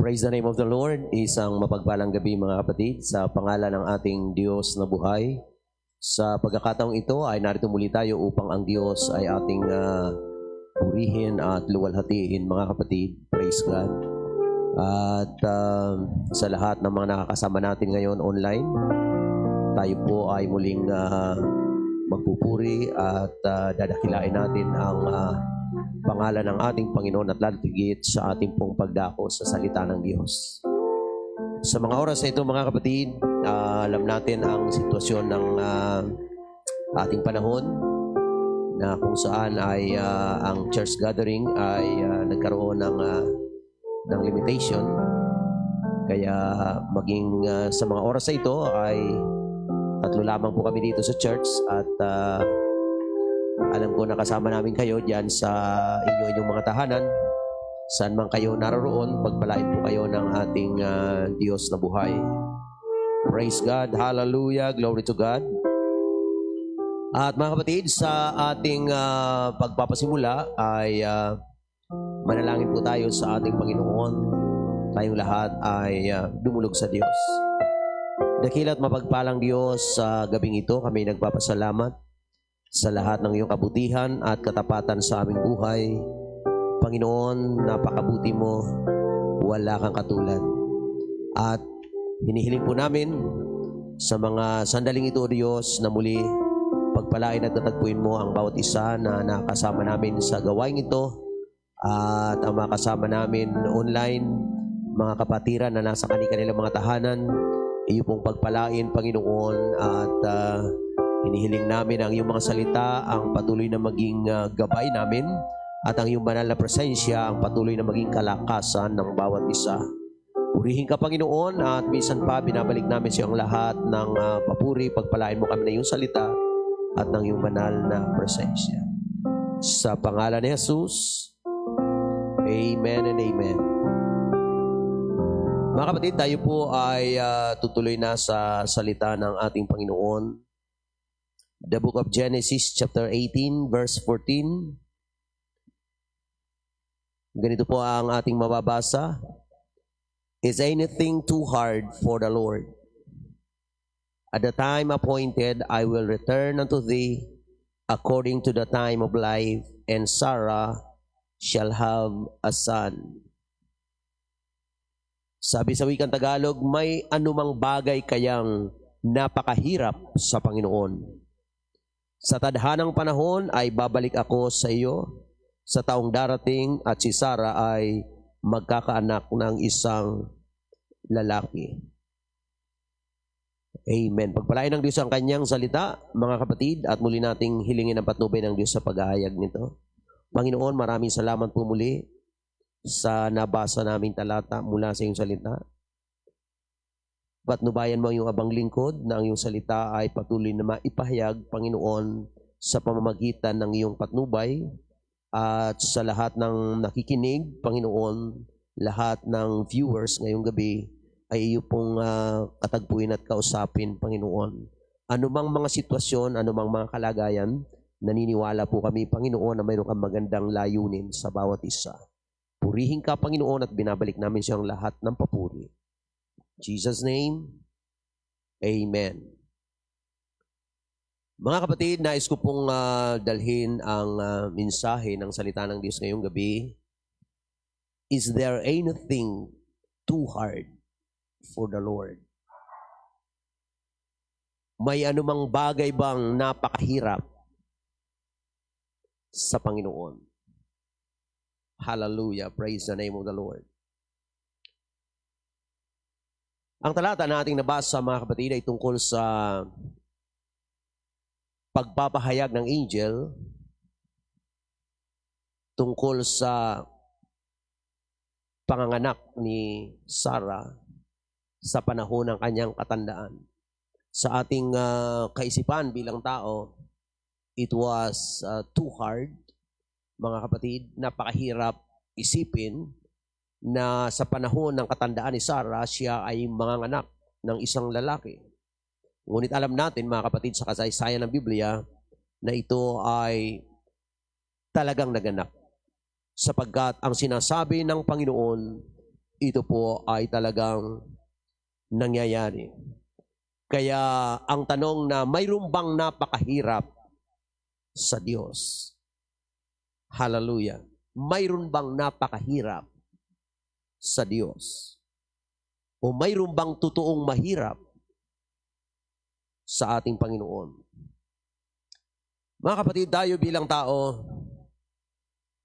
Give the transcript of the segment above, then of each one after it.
Praise the name of the Lord. Isang mapagpalang gabi mga kapatid sa pangalan ng ating Diyos na buhay. Sa pagkakataong ito ay narito muli tayo upang ang Diyos ay ating purihin at luwalhatiin mga kapatid. Praise God. At sa lahat ng mga nakakasama natin ngayon online, tayo po ay muling magpupuri at dadakilain natin ang pangalan ng ating Panginoon at lalapigit sa ating pong pagdako sa salita ng Diyos. Sa mga oras na ito mga kapatid, alam natin ang sitwasyon ng ating panahon na kung saan ay ang church gathering ay nagkaroon ng limitation. Kaya maging sa mga oras na ito ay tatlo lamang po kami dito sa church at alam ko nakasama namin kayo dyan sa inyong mga tahanan. Saan man kayo naroroon, pagpalain po kayo ng ating Diyos na buhay. Praise God, hallelujah, glory to God. At mga kapatid, sa ating pagpapasimula ay manalangin po tayo sa ating Panginoon. Tayong lahat ay dumulog sa Diyos. Dakila't mapagpalang Diyos, sa gabing ito kami nagpapasalamat sa lahat ng iyong kabutihan at katapatan sa aming buhay. Panginoon, napakabuti mo, wala kang katulad. At hinihiling po namin sa mga sandaling ito, Diyos, na muli pagpalain at tatagpuin mo ang bawat isa na nakasama namin sa gawain ito at ang mga kasama namin online, mga kapatiran na nasa kanilang mga tahanan. Iyo pong pagpalain, Panginoon, at hinihiling namin ang iyong mga salita ang patuloy na maging gabay namin at ang iyong banal na presensya ang patuloy na maging kalakasan ng bawat isa. Purihin ka, Panginoon, at minsan pa binabalik namin sa iyong lahat ng papuri. Pagpalain mo kami na iyong salita at ng iyong banal na presensya. Sa pangalan ni Jesus, Amen and Amen. Mga kapatid, tayo po ay tutuloy na sa salita ng ating Panginoon. The book of Genesis chapter 18 verse 14. Ganito po ang ating mababasa. Is anything too hard for the Lord? At the time appointed, I will return unto thee according to the time of life, and Sarah shall have a son. Sabi sa wikang Tagalog, may anumang bagay kayang napakahirap sa Panginoon. Sa tadhanang panahon ay babalik ako sa iyo sa taong darating at si Sarah ay magkakaanak ng isang lalaki. Amen. Pagpalain ng Diyos ang kanyang salita, mga kapatid, at muli nating hilingin ang patnubay ng Diyos sa pag-aayag nito. Panginoon, maraming salamat po muli sa nabasa naming talata mula sa iyong salita. Patnubayan mo ang iyong abang lingkod na ang iyong salita ay patuloy na maipahayag, Panginoon, sa pamamagitan ng iyong patnubay at sa lahat ng nakikinig, Panginoon, lahat ng viewers ngayong gabi ay iyo pong katagpuin at kausapin, Panginoon. Anumang mga sitwasyon, anumang mga kalagayan, naniniwala po kami, Panginoon, na mayroon kang magandang layunin sa bawat isa. Purihin ka, Panginoon, at binabalik namin siyang lahat ng papuri. Jesus' name, Amen. Mga kapatid, nais ko pong dalhin ang mensahe ng salita ng Diyos ngayong gabi. Is there anything too hard for the Lord? May anumang bagay bang napakahirap sa Panginoon? Hallelujah. Praise the name of the Lord. Ang talata na ating nabasa, mga kapatid, ay tungkol sa pagpapahayag ng angel tungkol sa panganganak ni Sarah sa panahon ng kanyang katandaan. Sa ating kaisipan bilang tao, it was too hard, mga kapatid, napakahirap isipin na sa panahon ng katandaan ni Sarah, siya ay manganganak ng isang lalaki. Ngunit alam natin, mga kapatid, sa kasaysayan ng Biblia, na ito ay talagang naganap. Sapagkat ang sinasabi ng Panginoon ito po ay talagang nangyayari. Kaya ang tanong na mayroon bang napakahirap sa Diyos? Hallelujah. Mayroon bang napakahirap sa Diyos? O mayroon bang totoong mahirap sa ating Panginoon? Mga kapatid, tayo bilang tao,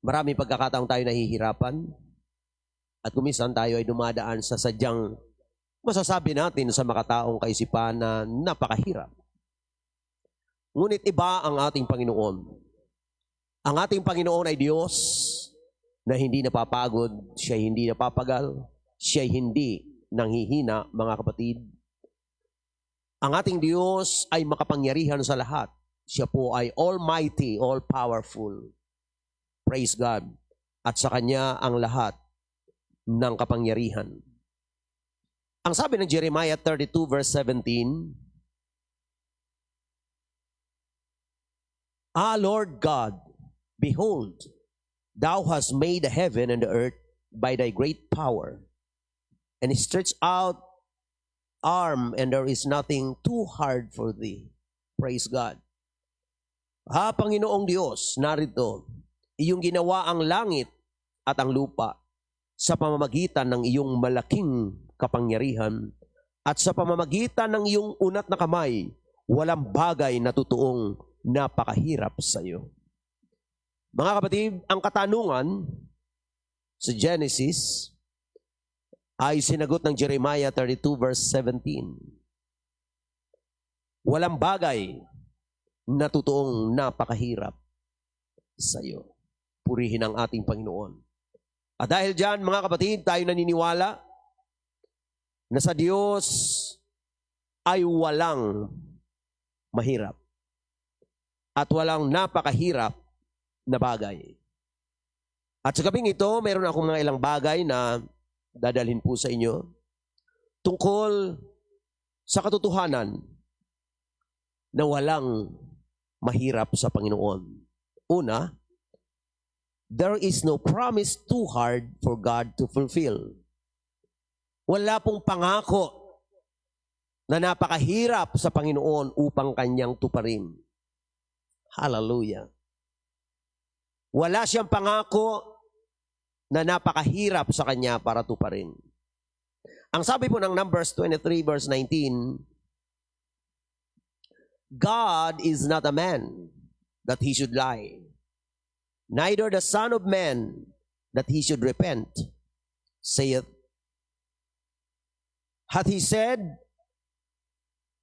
maraming pagkakataong tayo nahihirapan at kuminsan tayo ay dumadaan sa sadyang masasabi natin sa makataong kaisipan na napakahirap. Ngunit iba ang ating Panginoon. Ang ating Panginoon ay Diyos na hindi napapagod, siya hindi napapagal, siya hindi nanghihina, mga kapatid. Ang ating Diyos ay makapangyarihan sa lahat. Siya po ay almighty, all-powerful. Praise God. At sa Kanya ang lahat ng kapangyarihan. Ang sabi ng Jeremiah 32 verse 17, Lord God, behold, Thou hast made the heaven and the earth by Thy great power, and stretched out arm, and there is nothing too hard for Thee. Praise God. Panginoong Diyos, narito, iyong ginawa ang langit at ang lupa sa pamamagitan ng iyong malaking kapangyarihan at sa pamamagitan ng iyong unat na kamay, walang bagay na totoong napakahirap sa iyo. Mga kapatid, ang katanungan sa Genesis ay sinagot ng Jeremiah 32 verse 17. Walang bagay na totoong napakahirap sa iyo. Purihin ang ating Panginoon. At dahil dyan, mga kapatid, tayo naniniwala na sa Diyos ay walang mahirap at walang napakahirap na bagay. At sa gabing ito, mayroon akong mga ilang bagay na dadalhin po sa inyo tungkol sa katotohanan na walang mahirap sa Panginoon. Una, there is no promise too hard for God to fulfill. Wala pong pangako na napakahirap sa Panginoon upang Kanyang tuparin. Hallelujah. Wala siyang pangako na napakahirap sa Kanya para tuparin. Ang sabi po ng Numbers 23 verse 19, God is not a man that He should lie, neither the Son of Man that He should repent. Saith, hath He said,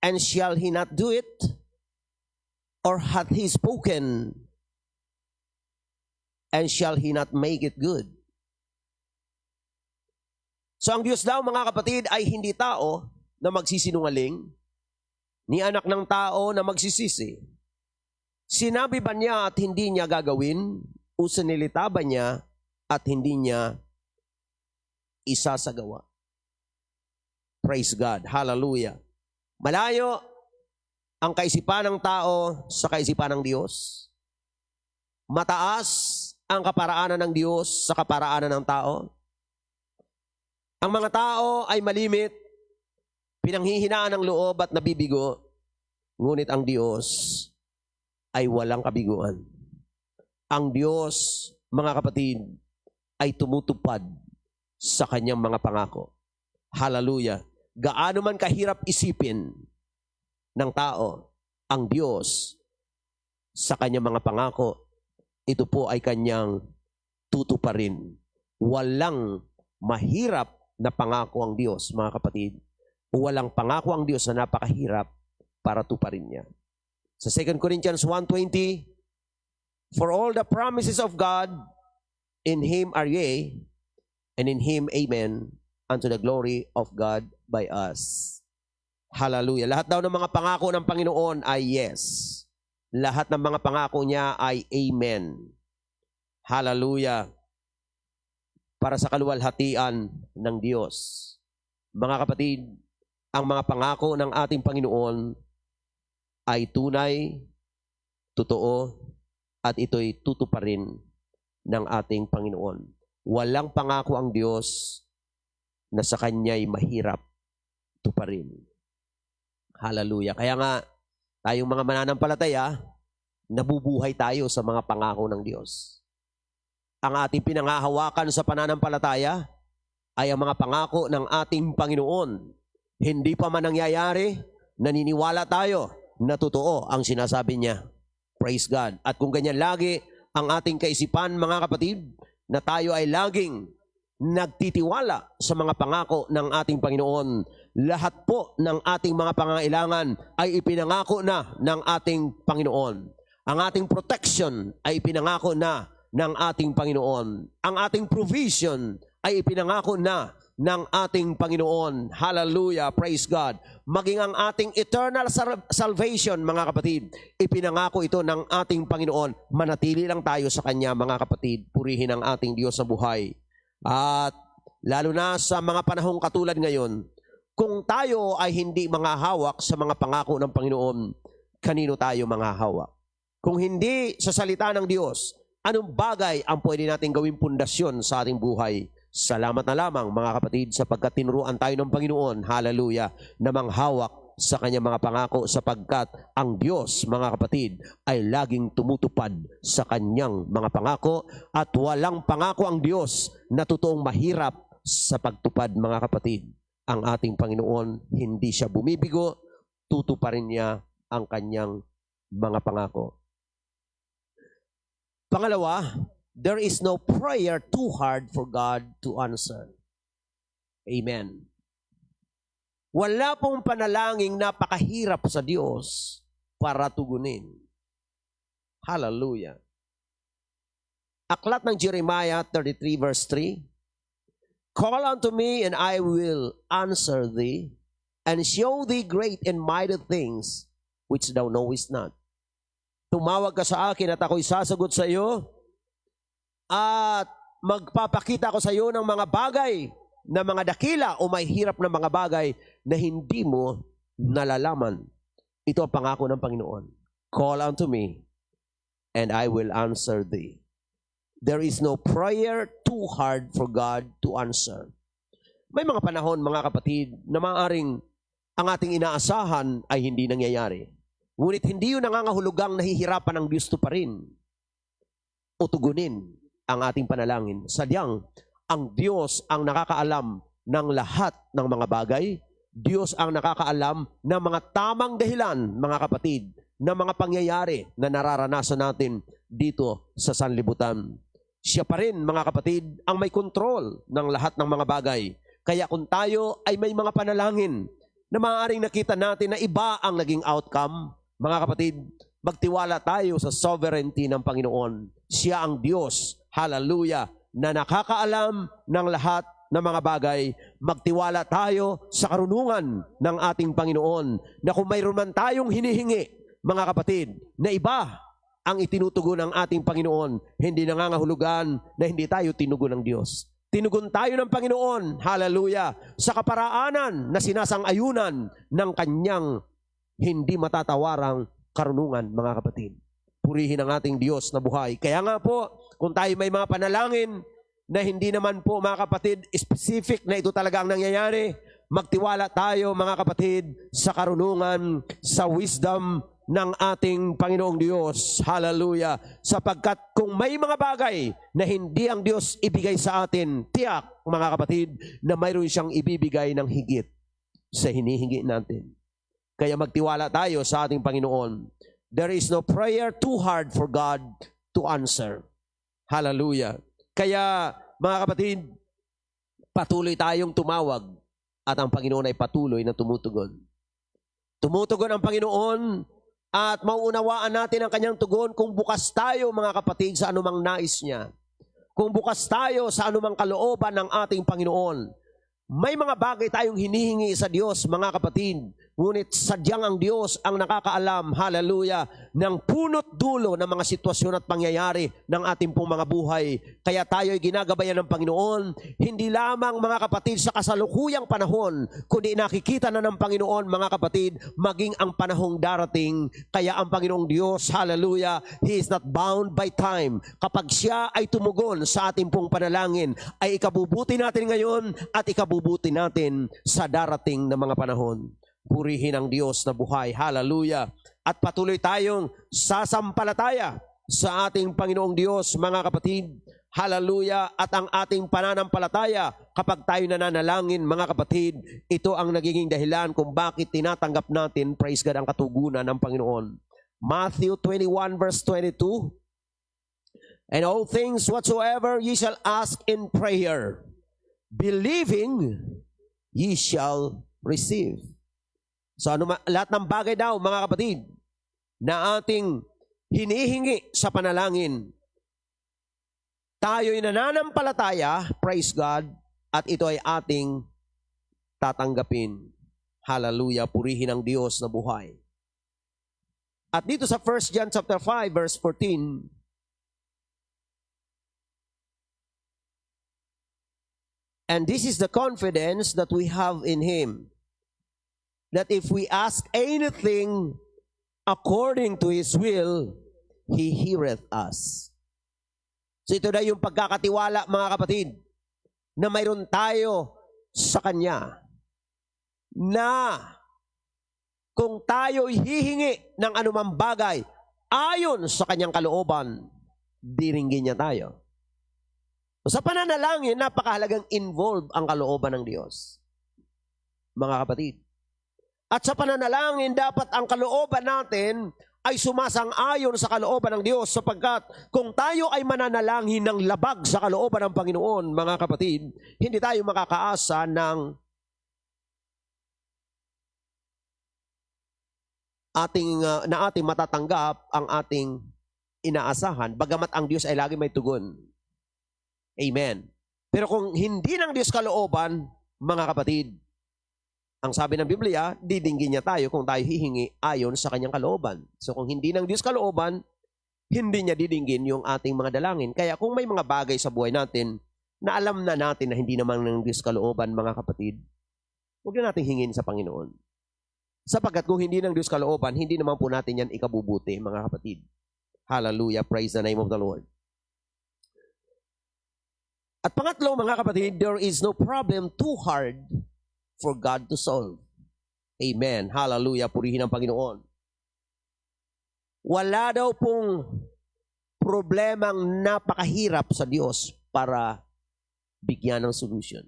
and shall He not do it? Or hath He spoken, and shall He not make it good? So ang Diyos daw, mga kapatid, ay hindi tao na magsisinungaling, ni anak ng tao na magsisisi. Sinabi ba niya at hindi niya gagawin? O sinilita ba niya at hindi niya isasagawa? Praise God. Hallelujah. Malayo ang kaisipan ng tao sa kaisipan ng Diyos. Mataas ang kaparaanan ng Diyos sa kaparaanan ng tao. Ang mga tao ay malimit, pinanghihinaan ng loob at nabibigo, ngunit ang Diyos ay walang kabiguan. Ang Diyos, mga kapatid, ay tumutupad sa Kanyang mga pangako. Hallelujah. Gaano man kahirap isipin ng tao, ang Diyos sa Kanyang mga pangako, ito po ay Kanyang tutuparin. Walang mahirap na pangako ang Diyos, mga kapatid. Walang pangako ang Diyos na napakahirap para tuparin niya. Sa 2 Corinthians 1:20, for all the promises of God in Him are yea, and in Him amen, unto the glory of God by us. Hallelujah. Lahat daw ng mga pangako ng Panginoon ay yes. Lahat ng mga pangako niya ay amen. Hallelujah. Para sa kaluwalhatian ng Diyos. Mga kapatid, ang mga pangako ng ating Panginoon ay tunay, totoo, at ito'y tutuparin ng ating Panginoon. Walang pangako ang Diyos na sa Kanya'y mahirap tuparin. Hallelujah. Kaya nga, tayong mga mananampalataya, nabubuhay tayo sa mga pangako ng Diyos. Ang ating pinangahawakan sa pananampalataya ay ang mga pangako ng ating Panginoon. Hindi pa man nangyayari, naniniwala tayo na totoo ang sinasabi niya. Praise God. At kung ganyan lagi ang ating kaisipan, mga kapatid, na tayo ay laging nagtitiwala sa mga pangako ng ating Panginoon, lahat po ng ating mga pangangailangan ay ipinangako na ng ating Panginoon. Ang ating protection ay ipinangako na ng ating Panginoon. Ang ating provision ay ipinangako na ng ating Panginoon. Hallelujah, praise God. Maging ang ating eternal salvation, mga kapatid, ipinangako ito ng ating Panginoon. Manatili lang tayo sa Kanya, mga kapatid. Purihin ang ating Diyos na buhay. At lalo na sa mga panahong katulad ngayon, kung tayo ay hindi mangahawak sa mga pangako ng Panginoon, kanino tayo mangahawak? Kung hindi sa salita ng Diyos, anong bagay ang pwede natin gawing pundasyon sa ating buhay? Salamat na lamang, mga kapatid, sapagkat tinuruan tayo ng Panginoon, hallelujah, na manghawak sa Kanyang mga pangako, sapagkat ang Diyos, mga kapatid, ay laging tumutupad sa Kanyang mga pangako, at walang pangako ang Diyos na totoong mahirap sa pagtupad, mga kapatid. Ang ating Panginoon, hindi siya bumibigo, tutuparin niya ang Kanyang mga pangako. Pangalawa, there is no prayer too hard for God to answer. Amen. Wala pong panalangin napakahirap sa Diyos para tugunin. Hallelujah. Aklat ng Jeremiah 33 verse 3, Call unto me, and I will answer thee, and show thee great and mighty things which thou knowest not. Tumawag ka sa akin at ako'y sasagot sa iyo, at magpapakita ko sa iyo ng mga bagay na mga dakila o may hirap na mga bagay na hindi mo nalalaman. Ito ang pangako ng Panginoon. Call unto me, and I will answer thee. There is no prayer too hard for God to answer. May mga panahon, mga kapatid, na maaaring ang ating inaasahan ay hindi nangyayari. Ngunit hindi yun nangangahulugang nahihirapan ang Diyos pa rin o tugunin ang ating panalangin. Sadyang, ang Diyos ang nakakaalam ng lahat ng mga bagay. Diyos ang nakakaalam ng mga tamang dahilan, mga kapatid, na mga pangyayari na nararanasan natin dito sa sanlibutan. Siya pa rin, mga kapatid, ang may kontrol ng lahat ng mga bagay. Kaya kung tayo ay may mga panalangin na maaaring nakita natin na iba ang naging outcome, mga kapatid, magtiwala tayo sa sovereignty ng Panginoon. Siya ang Diyos, hallelujah, na nakakaalam ng lahat ng mga bagay. Magtiwala tayo sa karunungan ng ating Panginoon na kung mayroon man tayong hinihingi, mga kapatid, na iba ang itinutugon ng ating Panginoon, hindi nangangahulugan na hindi tayo tinugon ng Diyos. Tinugon tayo ng Panginoon, hallelujah, sa kaparaanan na sinasang-ayunan ng Kanyang hindi matatawarang karunungan, mga kapatid. Purihin ang ating Diyos na buhay. Kaya nga po, kung tayo may mga panalangin na hindi naman po, mga kapatid, specific na ito talaga ang nangyayari, magtiwala tayo, mga kapatid, sa karunungan, sa wisdom ng ating Panginoong Diyos. Hallelujah. Sapagkat kung may mga bagay na hindi ang Diyos ibigay sa atin, tiyak, mga kapatid, na mayroon siyang ibibigay ng higit sa hinihingi natin. Kaya magtiwala tayo sa ating Panginoon. There is no prayer too hard for God to answer. Hallelujah. Kaya, mga kapatid, patuloy tayong tumawag at ang Panginoon ay patuloy na tumutugon. Tumutugon ang Panginoon at mauunawaan natin ang Kanyang tugon kung bukas tayo, mga kapatid, sa anumang nais niya. Kung bukas tayo sa anumang kalooban ng ating Panginoon. May mga bagay tayong hinihingi sa Diyos, mga kapatid, Ngunit sadyang ang Diyos ang nakakaalam, hallelujah, ng punot dulo ng mga sitwasyon at pangyayari ng ating pong mga buhay. Kaya tayo ay ginagabayan ng Panginoon, hindi lamang mga kapatid sa kasalukuyang panahon, kundi nakikita na ng Panginoon mga kapatid, maging ang panahong darating. Kaya ang Panginoong Diyos, hallelujah, He is not bound by time. Kapag siya ay tumugon sa ating pong panalangin, ay ikabubuti natin ngayon at ikabubuti natin sa darating na mga panahon. Purihin ang Diyos na buhay. Hallelujah. At patuloy tayong sasampalataya sa ating Panginoong Diyos, mga kapatid. Hallelujah. At ang ating pananampalataya, kapag tayo nananalangin, mga kapatid, ito ang nagiging dahilan kung bakit tinatanggap natin, praise God, ang katugunan ng Panginoon. Matthew 21 verse 22. And all things whatsoever ye shall ask in prayer, believing ye shall receive. So lahat ng bagay daw, mga kapatid, na ating hinihingi sa panalangin, tayo'y nananampalataya, praise God, at ito ay ating tatanggapin. Hallelujah, purihin ang Diyos na buhay. At dito sa 1 John chapter 5 verse 14, and this is the confidence that we have in Him, that if we ask anything according to His will, He heareth us. So ito na yung pagkakatiwala, mga kapatid, na mayroon tayo sa Kanya, na kung tayo'y hihingi ng anumang bagay ayon sa Kanyang kalooban, diringgin niya tayo. So, sa pananalangin, napakahalagang involved ang kalooban ng Diyos, mga kapatid. At sa pananalangin, dapat ang kalooban natin ay sumasang-ayon sa kalooban ng Diyos, sapagkat kung tayo ay mananalangin ng labag sa kalooban ng Panginoon, mga kapatid, hindi tayo makakaasa na ating matatanggap ang ating inaasahan, bagamat ang Diyos ay lagi may tugon. Amen. Pero kung hindi ng Diyos kalooban, mga kapatid, ang sabi ng Biblia, didinggin niya tayo kung tayo hihingi ayon sa Kanyang kalooban. So kung hindi ng Diyos kalooban, hindi niya didinggin yung ating mga dalangin. Kaya kung may mga bagay sa buhay natin na alam na natin na hindi naman ng Diyos kalooban, mga kapatid, huwag na natin hingin sa Panginoon. Sapagkat kung hindi ng Diyos kalooban, hindi naman po natin yan ikabubuti, mga kapatid. Hallelujah, praise the name of the Lord. At pangatlo, mga kapatid, there is no problem too hard for God to solve. Amen. Hallelujah. Purihin ang Panginoon. Wala daw pong problemang napakahirap sa Diyos para bigyan ng solution.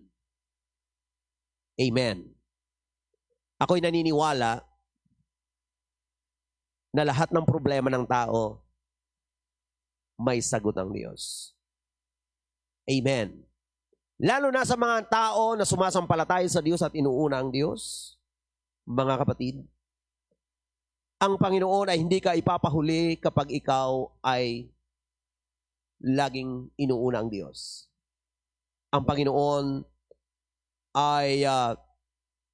Amen. Ako'y naniniwala na lahat ng problema ng tao may sagot ang Diyos. Amen. Lalo na sa mga tao na sumasampalataya sa Diyos at inuuna ang Diyos, mga kapatid, ang Panginoon ay hindi ka ipapahuli kapag ikaw ay laging inuuna ang Diyos. Ang Panginoon ay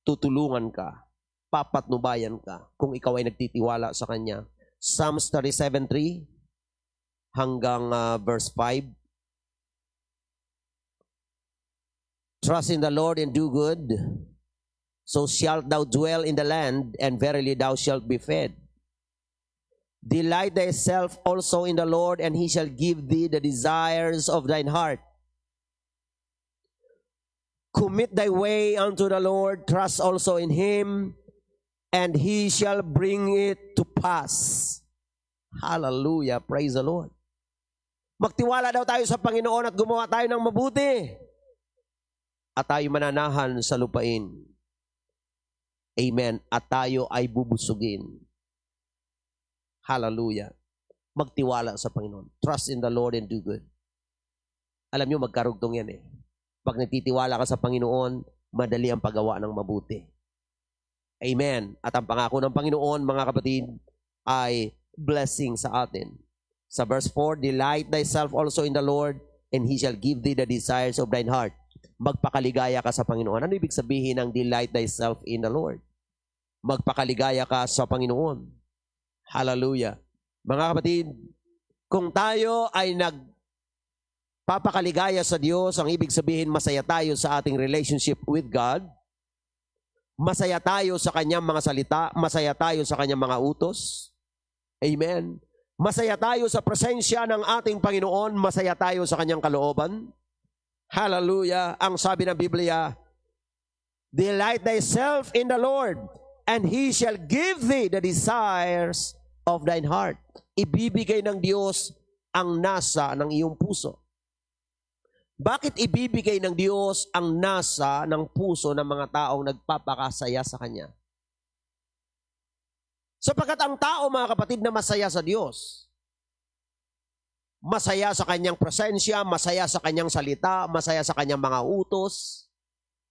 tutulungan ka, papatnubayan ka kung ikaw ay nagtitiwala sa Kanya. Psalms 37:3 hanggang verse 5. Trust in the Lord and do good, so shalt thou dwell in the land, and verily thou shalt be fed. Delight thyself also in the Lord, and He shall give thee the desires of thine heart. Commit thy way unto the Lord, trust also in Him, and He shall bring it to pass. Hallelujah, praise the Lord. Magtiwala daw tayo sa Panginoon at gumawa tayo ng mabuti, at tayo mananahan sa lupain. Amen. At tayo ay bubusugin. Hallelujah. Magtiwala sa Panginoon. Trust in the Lord and do good. Alam nyo, magkarugtong yan eh. Pag nagtitiwala ka sa Panginoon, madali ang paggawa ng mabuti. Amen. At ang pangako ng Panginoon, mga kapatid, ay blessing sa atin. Sa verse 4, delight thyself also in the Lord, and He shall give thee the desires of thine heart. Magpakaligaya ka sa Panginoon. Ano ibig sabihin ng delight thyself in the Lord? magpakaligaya ka sa Panginoon. Hallelujah. Mga kapatid, kung tayo ay nagpapakaligaya sa Diyos, ang ibig sabihin masaya tayo sa ating relationship with God, masaya tayo sa Kanyang mga salita, masaya tayo sa Kanyang mga utos. Amen. Masaya tayo sa presensya ng ating Panginoon, masaya tayo sa Kanyang kalooban. Hallelujah. Ang sabi ng Biblia, delight thyself in the Lord, and He shall give thee the desires of thine heart. Ibibigay ng Diyos ang nasa ng iyong puso. Bakit ibibigay ng Diyos ang nasa ng puso ng mga taong nagpapakasaya sa Kanya? Sapagkat ang tao, mga kapatid, na masaya sa Diyos, masaya sa Kanyang presensya, masaya sa Kanyang salita, masaya sa Kanyang mga utos,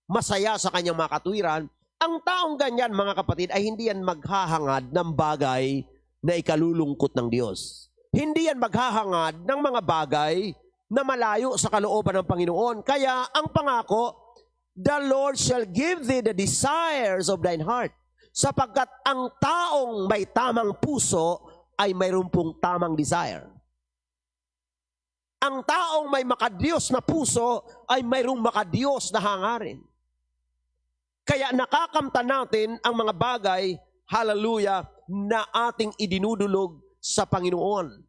masaya sa Kanyang mga katwiran, ang taong ganyan, mga kapatid, ay hindi yan maghahangad ng bagay na ikalulungkot ng Diyos. Hindi yan maghahangad ng mga bagay na malayo sa kalooban ng Panginoon. Kaya ang pangako, the Lord shall give thee the desires of thine heart. Sapagkat ang taong may tamang puso ay mayroon pong tamang desire. Ang taong may makadiyos na puso ay mayroong makadiyos na hangarin. Kaya nakakamtan natin ang mga bagay, hallelujah, na ating idinudulog sa Panginoon.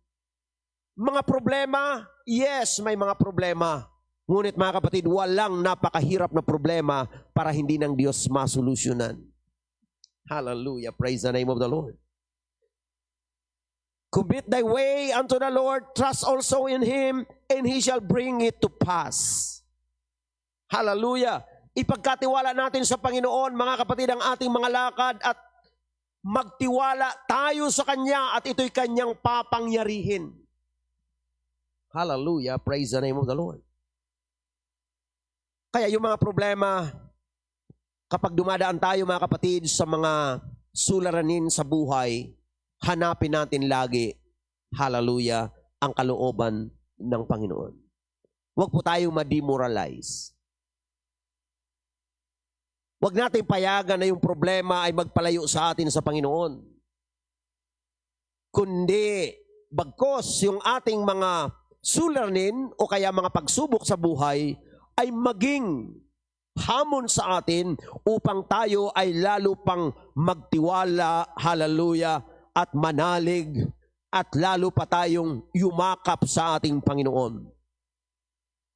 Mga problema, yes, may mga problema. Ngunit mga kapatid, walang napakahirap na problema para hindi ng Diyos masolusyonan. Hallelujah, praise the name of the Lord. Commit thy way unto the Lord, trust also in Him, and He shall bring it to pass. Hallelujah. Ipagkatiwala natin sa Panginoon, mga kapatid, ang ating mga lakad at magtiwala tayo sa Kanya at ito'y Kanyang papangyarihin. Hallelujah, praise the name of the Lord. Kaya yung mga problema, kapag dumadaan tayo, mga kapatid, sa mga suliranin sa buhay, hanapin natin lagi, hallelujah, ang kalooban ng Panginoon. Huwag po tayong ma-demoralize. Huwag natin payagan na yung problema ay magpalayo sa atin sa Panginoon. Kundi, bagkos yung ating mga suliranin o kaya mga pagsubok sa buhay ay maging hamon sa atin upang tayo ay lalo pang magtiwala, hallelujah, at manalig at lalo pa tayong yumakap sa ating Panginoon.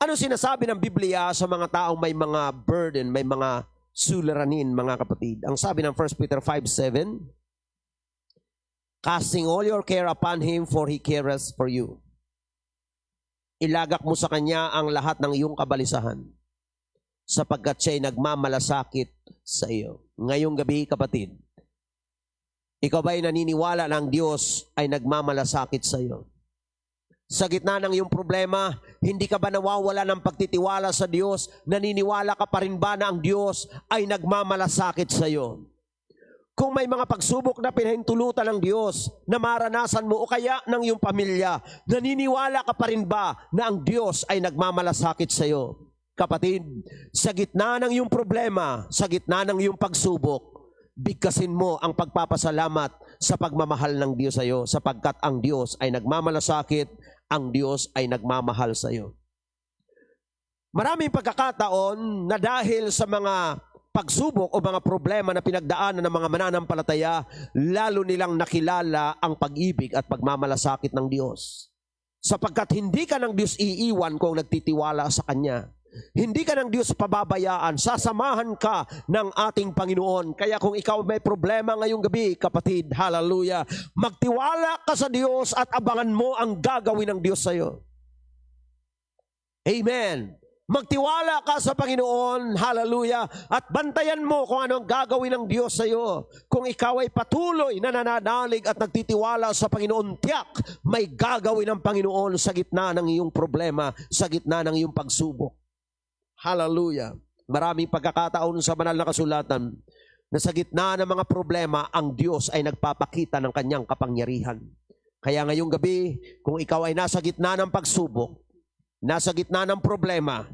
Ano sinasabi ng Biblia sa mga taong may mga burden, may mga suliranin, mga kapatid? Ang sabi ng 1 Peter 5:7, casting all your care upon Him, for He cares for you. Ilagak mo sa Kanya ang lahat ng iyong kabalisahan, sapagkat siya'y nagmamalasakit sa iyo. Ngayong gabi, kapatid, ikaw ba'y naniniwala na ang Diyos ay nagmamalasakit sa iyo? Sa gitna ng iyong problema, hindi ka ba nawawala ng pagtitiwala sa Diyos? Naniniwala ka pa rin ba na ang Diyos ay nagmamalasakit sa iyo? Kung may mga pagsubok na pinahintulutan ng Diyos na maranasan mo o kaya ng iyong pamilya, naniniwala ka pa rin ba na ang Diyos ay nagmamalasakit sa iyo? Kapatid, sa gitna ng iyong problema, sa gitna ng iyong pagsubok, bigkasin mo ang pagpapasalamat sa pagmamahal ng Diyos sa iyo, sapagkat ang Diyos ay nagmamalasakit, ang Diyos ay nagmamahal sa iyo. Maraming pagkakataon na dahil sa mga pagsubok o mga problema na pinagdaanan ng mga mananampalataya, lalo nilang nakilala ang pag-ibig at pagmamalasakit ng Diyos. Sapagkat hindi ka ng Diyos iiwan kung nagtitiwala sa Kanya. Hindi ka ng Diyos pababayaan, sasamahan ka ng ating Panginoon. Kaya kung ikaw may problema ngayong gabi, kapatid, hallelujah, magtiwala ka sa Diyos at abangan mo ang gagawin ng Diyos sa iyo. Amen. Magtiwala ka sa Panginoon, hallelujah, at bantayan mo kung ano ang gagawin ng Diyos sa iyo. Kung ikaw ay patuloy na nananalig at nagtitiwala sa Panginoon, tiyak, may gagawin ng Panginoon sa gitna ng iyong problema, sa gitna ng iyong pagsubok. Hallelujah. Maraming pagkakataon sa banal na kasulatan na sa gitna ng mga problema, ang Diyos ay nagpapakita ng Kanyang kapangyarihan. Kaya ngayong gabi, kung ikaw ay nasa gitna ng pagsubok, nasa gitna ng problema,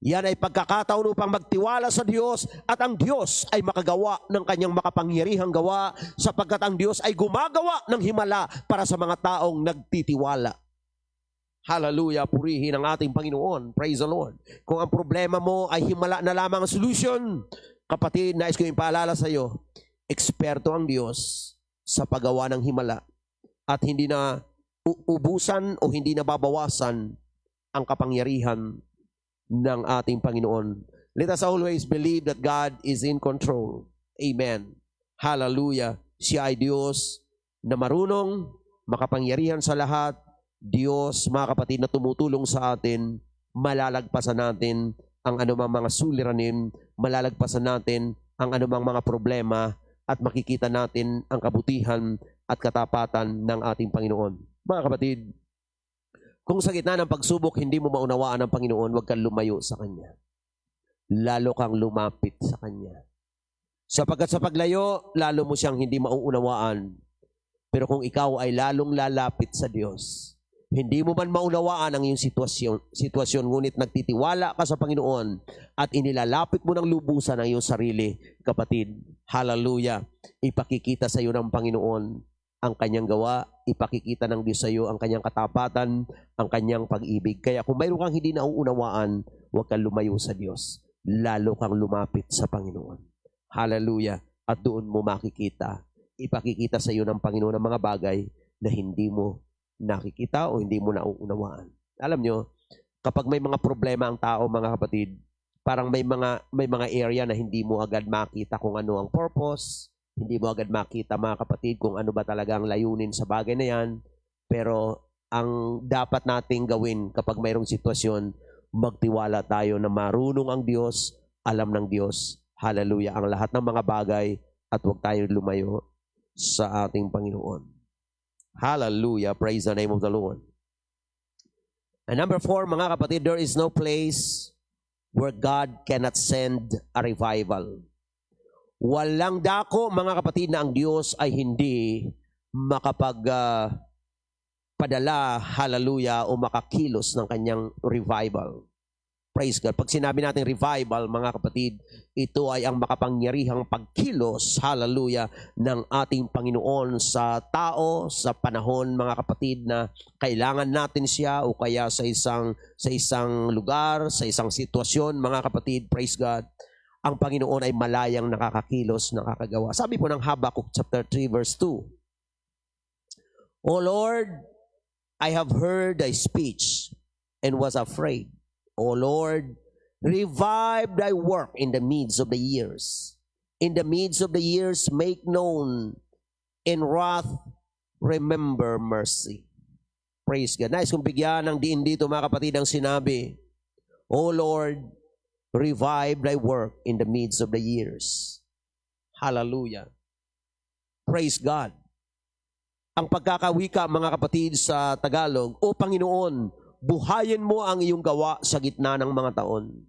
Yan ay pagkakataon upang magtiwala sa Diyos at ang Diyos ay makagawa ng kanyang makapangyarihang gawa sapagkat ang Diyos ay gumagawa ng himala para sa mga taong nagtitiwala. Hallelujah, purihin ang ating Panginoon. Praise the Lord. Kung ang problema mo ay himala na lamang ang solution, kapatid, nais ko ipaalala sa iyo, eksperto ang Diyos sa paggawa ng himala at hindi na ubusan o hindi na babawasan ang kapangyarihan ng ating Panginoon. Let us always believe that God is in control. Amen. Hallelujah. Siya ay Diyos na marunong, makapangyarihan sa lahat. Diyos, mga kapatid, na tumutulong sa atin, malalagpasan natin ang anumang mga suliranin, malalagpasan natin ang anumang mga problema, at makikita natin ang kabutihan at katapatan ng ating Panginoon. Mga kapatid, kung sa gitna ng pagsubok, hindi mo maunawaan ang Panginoon, huwag kang lumayo sa Kanya. Lalo kang lumapit sa Kanya. Sapagkat sa paglayo, lalo mo siyang hindi mauunawaan. Pero kung ikaw ay lalong lalapit sa Diyos, hindi mo man maunawaan ang iyong sitwasyon, ngunit nagtitiwala ka sa Panginoon at inilalapit mo ng lubusan ang iyong sarili, kapatid, hallelujah, ipakikita sa iyo ng Panginoon ang kanyang gawa, ipakikita ng Diyos sa iyo ang kanyang katapatan, ang kanyang pag-ibig. Kaya kung mayroon kang hindi nauunawaan, huwag kang lumayo sa Diyos. Lalo kang lumapit sa Panginoon. Hallelujah. At doon mo makikita, ipakikita sa iyo ng Panginoon ang mga bagay na hindi mo nakikita o hindi mo nauunawaan. Alam nyo, kapag may mga problema ang tao, mga kapatid, parang may mga area na hindi mo agad makita kung ano ang purpose. Hindi mo agad makita, mga kapatid, kung ano ba talaga ang layunin sa bagay na yan. Pero ang dapat nating gawin kapag mayroong sitwasyon, magtiwala tayo na marunong ang Diyos, alam ng Diyos, hallelujah, ang lahat ng mga bagay at huwag tayo lumayo sa ating Panginoon. Hallelujah, praise the name of the Lord. And number 4, mga kapatid, there is no place where God cannot send a revival. Walang dako, mga kapatid, na ang Diyos ay hindi makapagpadala, hallelujah, o makakilos ng kanyang revival. Praise God. Pag sinabi natin revival, mga kapatid, ito ay ang makapangyarihang pagkilos, hallelujah, ng ating Panginoon sa tao, sa panahon, mga kapatid, na kailangan natin siya o kaya sa isang lugar, sa isang sitwasyon, mga kapatid, praise God. Ang Panginoon ay malayang nakakakilos, nakakagawa. Sabi po ng Habakkuk chapter 3 verse 2, O Lord, I have heard thy speech and was afraid. O Lord, revive thy work in the midst of the years. In the midst of the years, make known. In wrath, remember mercy. Praise God. Nais kong bigyan ng diin dito, mga kapatid, ang sinabi, O Lord, revive thy work in the midst of the years. Hallelujah. Praise God. Ang pagkakawika, mga kapatid, sa Tagalog, O Panginoon, buhayin mo ang iyong gawa sa gitna ng mga taon.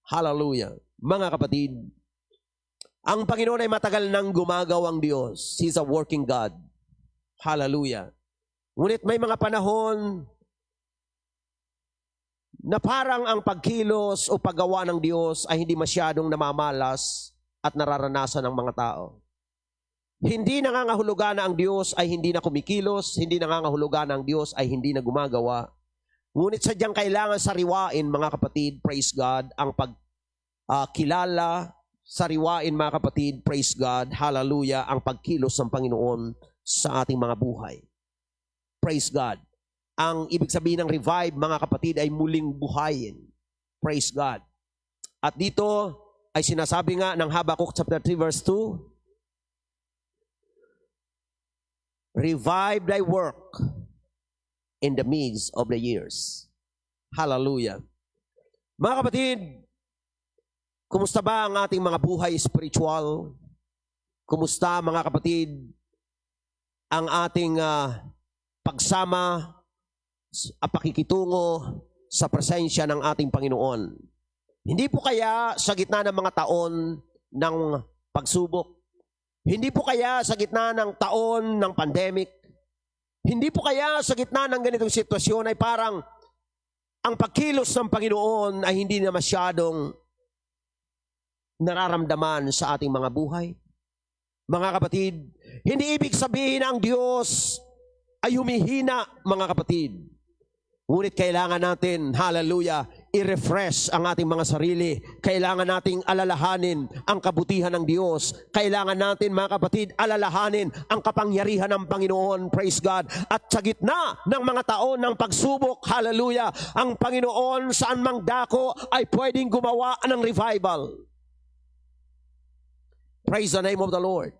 Hallelujah. Mga kapatid, ang Panginoon ay matagal nang gumagawang Diyos. He's a working God. Hallelujah. Ngunit may mga panahon na parang ang pagkilos o paggawa ng Diyos ay hindi masyadong namamalas at nararanasan ng mga tao. Hindi nangangahulugan na ang Diyos ay hindi na kumikilos, hindi nangangahulugan na ang Diyos ay hindi na gumagawa. Ngunit sadyang kailangan sariwain, mga kapatid, praise God, ang pagkilala, sariwain, mga kapatid, praise God, hallelujah, ang pagkilos ng Panginoon sa ating mga buhay. Praise God. Ang ibig sabihin ng revive, mga kapatid, ay muling buhayin. Praise God. At dito ay sinasabi nga ng Habakkuk chapter 3 verse 2, Revive thy work in the midst of the years. Hallelujah. Mga kapatid, kumusta ba ang ating mga buhay spiritual? Kumusta, mga kapatid, ang ating pagsama at pakikitungo sa presensya ng ating Panginoon? Hindi po kaya sa gitna ng mga taon ng pagsubok, hindi po kaya sa gitna ng taon ng pandemic, hindi po kaya sa gitna ng ganitong sitwasyon ay parang ang pagkilos ng Panginoon ay hindi na masyadong nararamdaman sa ating mga buhay. Mga kapatid, hindi ibig sabihin ang Diyos ay humihina, mga kapatid. Ngunit kailangan natin, hallelujah, i-refresh ang ating mga sarili. Kailangan nating alalahanin ang kabutihan ng Diyos. Kailangan natin, mga kapatid, alalahanin ang kapangyarihan ng Panginoon. Praise God. At sa gitna ng mga taon ng pagsubok, hallelujah, ang Panginoon saan mang dako ay pwedeng gumawa ng revival. Praise the name of the Lord.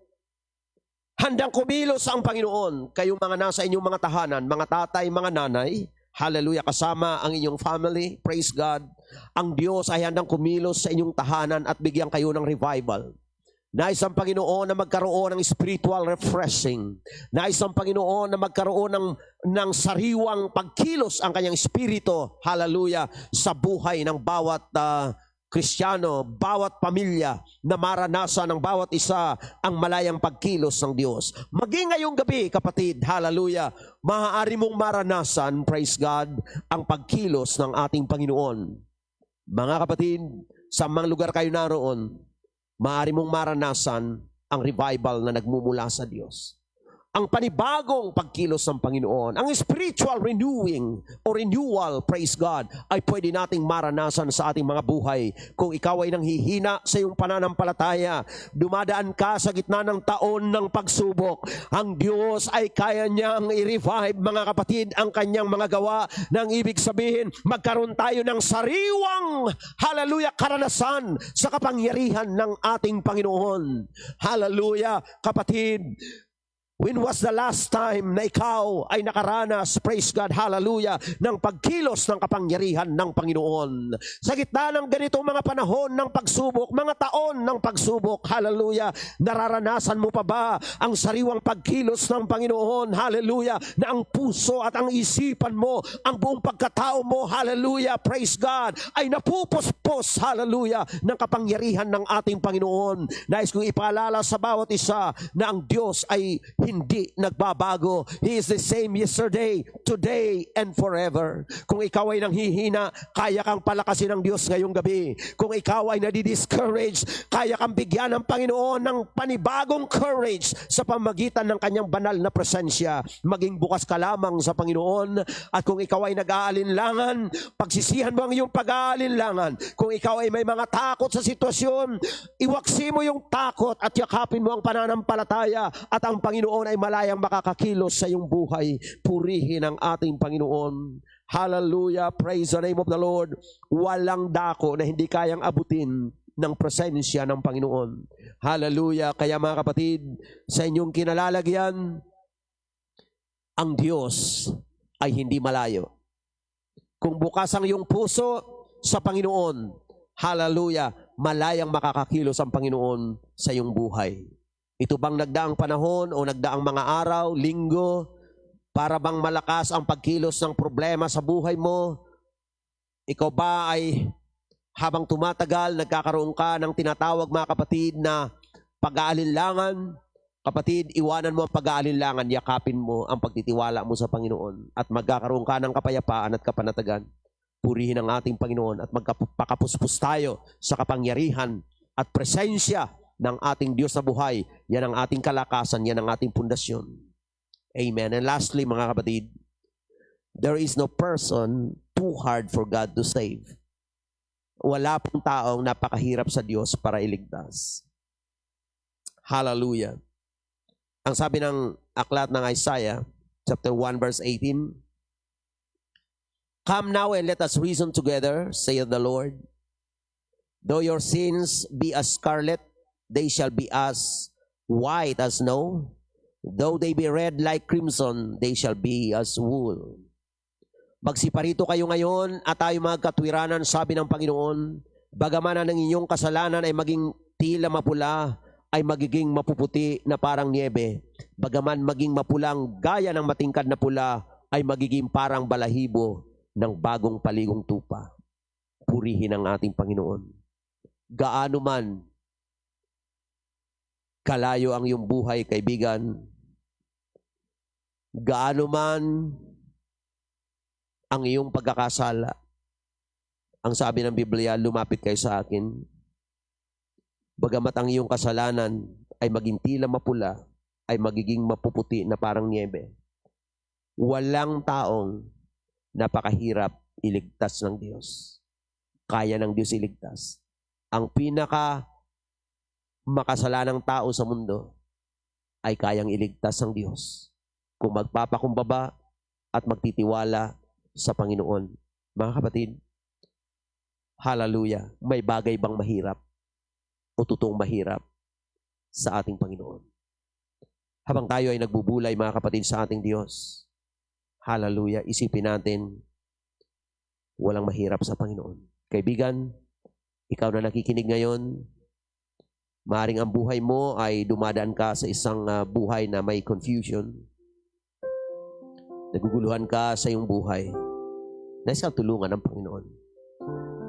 Handang kumilos ang Panginoon. Kayong mga nasa inyong mga tahanan, mga tatay, mga nanay, hallelujah, kasama ang inyong family, praise God. Ang Diyos ay handang kumilos sa inyong tahanan at bigyan kayo ng revival. Nais ang Panginoon na magkaroon ng spiritual refreshing. Nais ang Panginoon na magkaroon ng sariwang pagkilos ang kanyang espiritu, hallelujah, sa buhay ng bawat Kristiyano, bawat pamilya na maranasan ng bawat isa ang malayang pagkilos ng Diyos. Maging ngayong gabi, kapatid, hallelujah, maaari mong maranasan, praise God, ang pagkilos ng ating Panginoon. Mga kapatid, sa mga lugar kayo naroon, maaari mong maranasan ang revival na nagmumula sa Diyos. Ang panibagong pagkilos ng Panginoon, ang spiritual renewing o renewal, praise God, ay pwede nating maranasan sa ating mga buhay. Kung ikaw ay nanghihina sa iyong pananampalataya, dumadaan ka sa gitna ng taon ng pagsubok, ang Diyos ay kaya niyang i-revive, mga kapatid, ang kanyang mga gawa. Nang ibig sabihin, magkaroon tayo ng sariwang, hallelujah, karanasan sa kapangyarihan ng ating Panginoon. Hallelujah, kapatid. When was the last time na ikaw ay nakaranas, praise God, hallelujah, ng pagkilos ng kapangyarihan ng Panginoon? Sa gitna ng ganitong mga panahon ng pagsubok, mga taon ng pagsubok, hallelujah, nararanasan mo pa ba ang sariwang pagkilos ng Panginoon, hallelujah, na ang puso at ang isipan mo, ang buong pagkatao mo, hallelujah, praise God, ay napupuspos, hallelujah, ng kapangyarihan ng ating Panginoon? Nais kong ipaalala sa bawat isa na ang Diyos ay hindi nagbabago. He is the same yesterday, today, and forever. Kung ikaw ay nanghihina, kaya kang palakasin ng Diyos ngayong gabi. Kung ikaw ay nadi-discourage, kaya kang bigyan ng Panginoon ng panibagong courage sa pamagitan ng kanyang banal na presensya. Maging bukas ka lamang sa Panginoon. At kung ikaw ay nag-aalinlangan, pagsisihan mo ang iyong pag-aalinlangan. Kung ikaw ay may mga takot sa sitwasyon, iwaksi mo yung takot at yakapin mo ang pananampalataya at ang Panginoon ay malayang makakakilos sa iyong buhay. Purihin ang ating Panginoon. Hallelujah, praise the name of the Lord. Walang dako na hindi kayang abutin ng presensya ng Panginoon. Hallelujah. Kaya mga kapatid, sa inyong kinalalagyan, ang Diyos ay hindi malayo. Kung bukas ang iyong puso sa Panginoon, hallelujah, malayang makakakilos ang Panginoon sa iyong buhay. Ito bang nagdaang panahon o nagdaang mga araw, linggo, para bang malakas ang pagkilos ng problema sa buhay mo? Ikaw ba ay habang tumatagal, nagkakaroon ka ng tinatawag, mga kapatid, na pag-aalinlangan? Kapatid, iwanan mo ang pag-aalinlangan, yakapin mo ang pagtitiwala mo sa Panginoon at magkakaroon ka ng kapayapaan at kapanatagan. Purihin ang ating Panginoon at magpakapuspos tayo sa kapangyarihan at presensya ng ating Diyos na buhay. Yan ang ating kalakasan, yan ang ating pundasyon. Amen. And lastly, mga kapatid, there is no person too hard for God to save. Wala pong taong napakahirap sa Diyos para iligtas. Hallelujah. Ang sabi ng aklat ng Isaiah, chapter 1, verse 18, "Come now and let us reason together, saith the Lord. Though your sins be as scarlet, they shall be as white as snow. Though they be red like crimson, they shall be as wool." Magsiparito kayo ngayon at tayo magkatwiranan, sabi ng Panginoon, bagaman ang inyong kasalanan ay maging tila mapula, ay magiging mapuputi na parang niebe. Bagaman maging mapulang gaya ng matingkad na pula, ay magiging parang balahibo ng bagong paligong tupa. Purihin ang ating Panginoon. Gaano man kalayo ang iyong buhay, kaibigan, gaano man ang iyong pagkakasala, Ang sabi ng Biblia, lumapit kayo sa akin. Bagamat ang iyong kasalanan ay maging tila mapula, ay magiging mapuputi na parang niebe. Walang taong napakahirap iligtas ng Diyos. Kaya ng Diyos iligtas. Ang pinaka makasalanang tao sa mundo ay kayang iligtas ng Diyos kung magpapakumbaba at magtitiwala sa Panginoon. Mga kapatid, hallelujah, may bagay bang mahirap o totoong mahirap sa ating Panginoon? Habang tayo ay nagbubulay, mga kapatid, sa ating Diyos, hallelujah, isipin natin, walang mahirap sa Panginoon. Kaibigan, ikaw na nakikinig ngayon, maaaring ang buhay mo ay dumadaan ka sa isang buhay na may confusion. Naguguluhan ka sa iyong buhay. Nais kang tulungan ng Panginoon.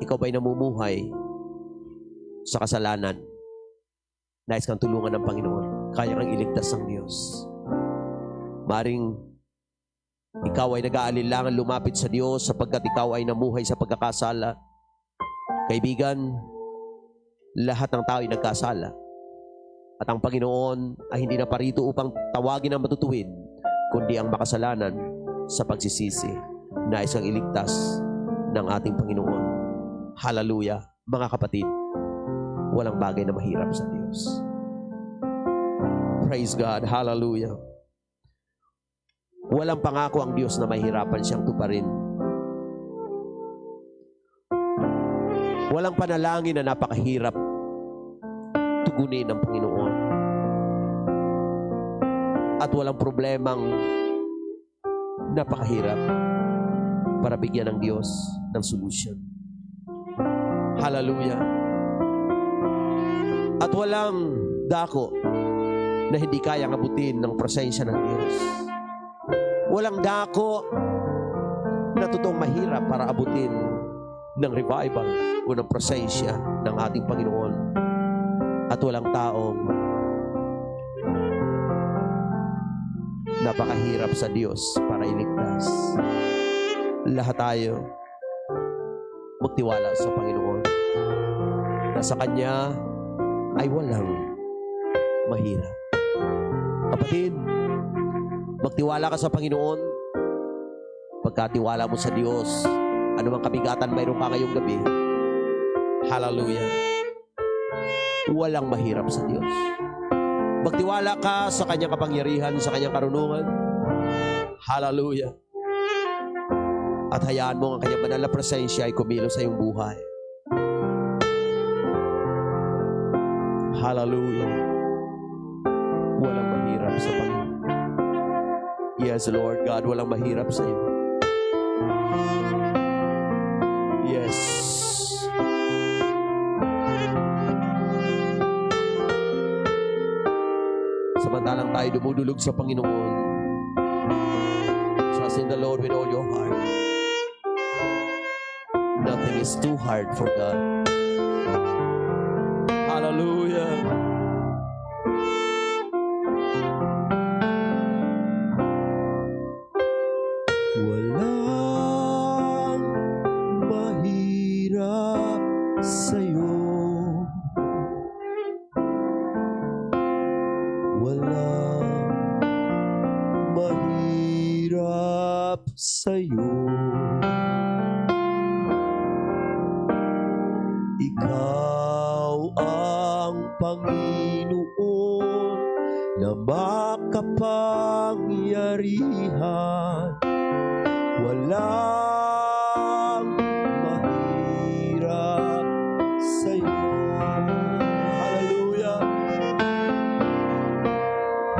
Ikaw ba'y namumuhay sa kasalanan? Nais kang tulungan ng Panginoon. Kaya kang iligtas ng Diyos. Maaaring ikaw ay nag-aalinlangan lumapit sa Diyos sapagkat ikaw ay namuhay sa pagkakasala. Kaibigan, lahat ng tao ay nagkasala. At ang Panginoon ay hindi na parito upang tawagin ang matutuwid, kundi ang makasalanan sa pagsisisi. Nais kang iligtas ng ating Panginoon. Hallelujah. Mga kapatid, walang bagay na mahirap sa Diyos. Praise God. Hallelujah. Walang pangako ang Diyos na mahirapan siyang tuparin. Walang panalangin na napakahirap tugunin ng Panginoon. At walang problemang napakahirap para bigyan ng Diyos ng solution. Hallelujah. At walang dako na hindi kayang abutin ng presensya ng Diyos. Walang dako na totoong mahirap para abutin ng revival o ng presensya ng ating Panginoon. At walang taong napakahirap sa Diyos para iligtas. Lahat tayo magtiwala sa Panginoon na sa Kanya ay walang mahirap. Kapatid, magtiwala ka sa Panginoon. Pagkatiwala mo sa Diyos, anumang kabigatan mayroon ka ngayong gabi, hallelujah, walang mahirap sa Diyos. Magtiwala ka sa Kanyang kapangyarihan, sa Kanyang karunungan, hallelujah. At hayaan mo ang Kanyang banal na presensya ay kumilos sa iyong buhay. Hallelujah. Walang mahirap sa Panginoon. Yes, Lord God, walang mahirap sa iyo. Yes. Samantalang tayo dumudulog sa Panginoon, trust in the Lord with all your heart. Nothing is too hard for God. Hallelujah. Walang mahirap sa'yo. Walang mahirap sa'yo. Ikaw ang Panginoon na makapangyarihan. Walang mahirap sa'yo. Hallelujah.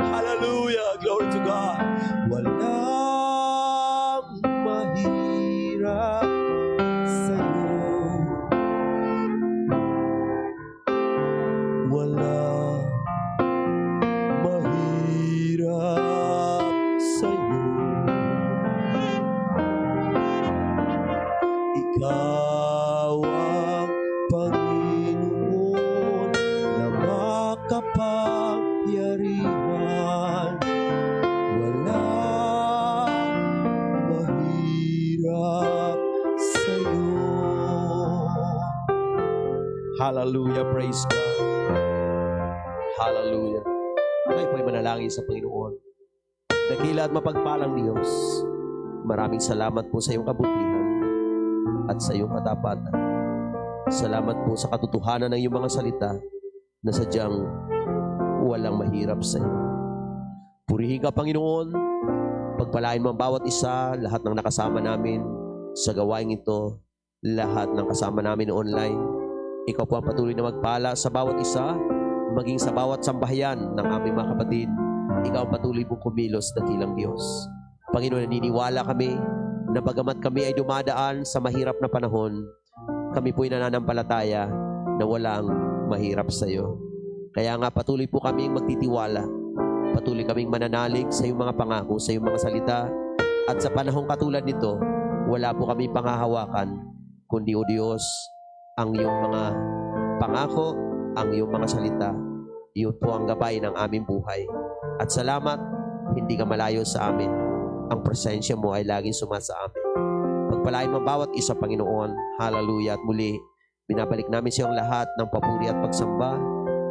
Hallelujah. Glory to God. Walang mahirap sa'yo. Walang mahirap sa'yo. Hallelujah. Praise God. Hallelujah. Tayo po'y manalangin sa Panginoon. Dakila at mapagpalang Diyos, maraming salamat po sa iyong kabutihan at sa iyong katapatan. Salamat po sa katotohanan ng iyong mga salita na sadyang walang mahirap sa iyo. Purihin ka, Panginoon. Pagpalain mo ang bawat isa, lahat ng nakasama namin sa gawain ito, lahat ng kasama namin online. Ikaw po ang patuloy na magpala sa bawat isa, maging sa bawat sambahayan ng aming mga kapatid. Ikaw ang patuloy mong kumilos, dakilang Diyos. Panginoon, naniniwala kami na bagamat kami ay dumadaan sa mahirap na panahon, kami po'y nananampalataya na walang mahirap sa iyo. Kaya nga patuloy po kaming magtitiwala. Patuloy kaming mananalig sa iyong mga pangako, sa iyong mga salita. At sa panahong katulad nito, wala po kami panghahawakan, kundi o Diyos, ang iyong mga pangako, ang iyong mga salita. Iyon po ang gabay ng aming buhay. At salamat, hindi ka malayo sa amin. Ang presensya mo ay laging sumasa amin. Pagpalain mo bawat isa, Panginoon. Hallelujah. At muli, binabalik namin sa iyong lahat ng papuri at pagsamba.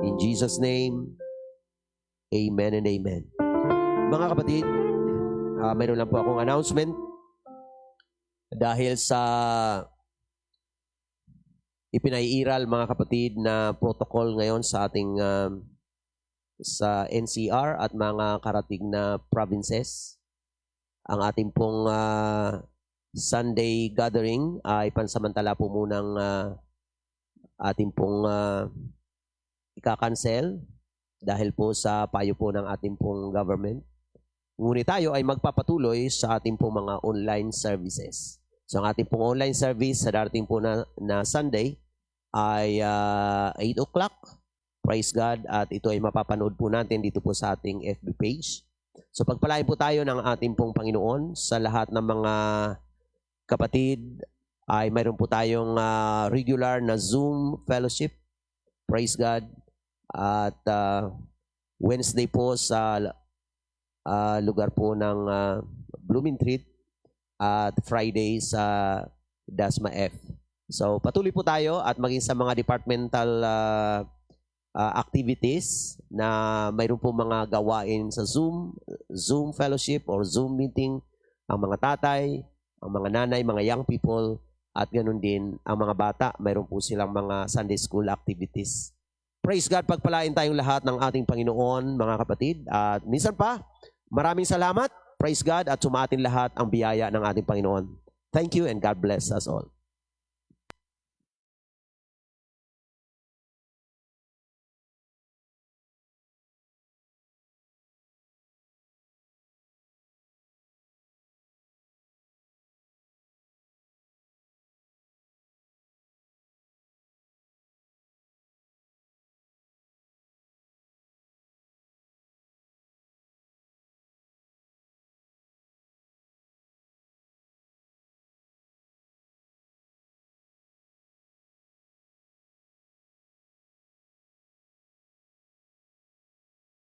In Jesus' name, amen and amen. Mga kapatid, mayroon lang po akong announcement. Dahil sa ipinaiiral, mga kapatid, na protocol ngayon sa ating sa NCR at mga karating na provinces, ang ating pong Sunday gathering ay pansamantala po munang ating pong ika-cancel dahil po sa payo po ng ating pong government. Ngunit tayo ay magpapatuloy sa ating pong mga online services. So ang ating pong online service sa darating po na Sunday ay 8 o'clock. Praise God. At ito ay mapapanood po natin dito po sa ating FB page. So pagpalain po tayo ng ating pong Panginoon. Sa lahat ng mga kapatid ay mayroon po tayong regular na Zoom fellowship. Praise God. At Wednesday po sa lugar po ng Bloomingtreet at Friday sa Dasma F. So patuloy po tayo at maging sa mga departmental activities na mayroon po mga gawain sa Zoom fellowship or Zoom meeting, ang mga tatay, ang mga nanay, mga young people, at ganoon din ang mga bata, mayroon po silang mga Sunday school activities. Praise God, pagpalain tayong lahat ng ating Panginoon, mga kapatid. At minsan pa, maraming salamat. Praise God, at sumatin lahat ang biyaya ng ating Panginoon. Thank you and God bless us all.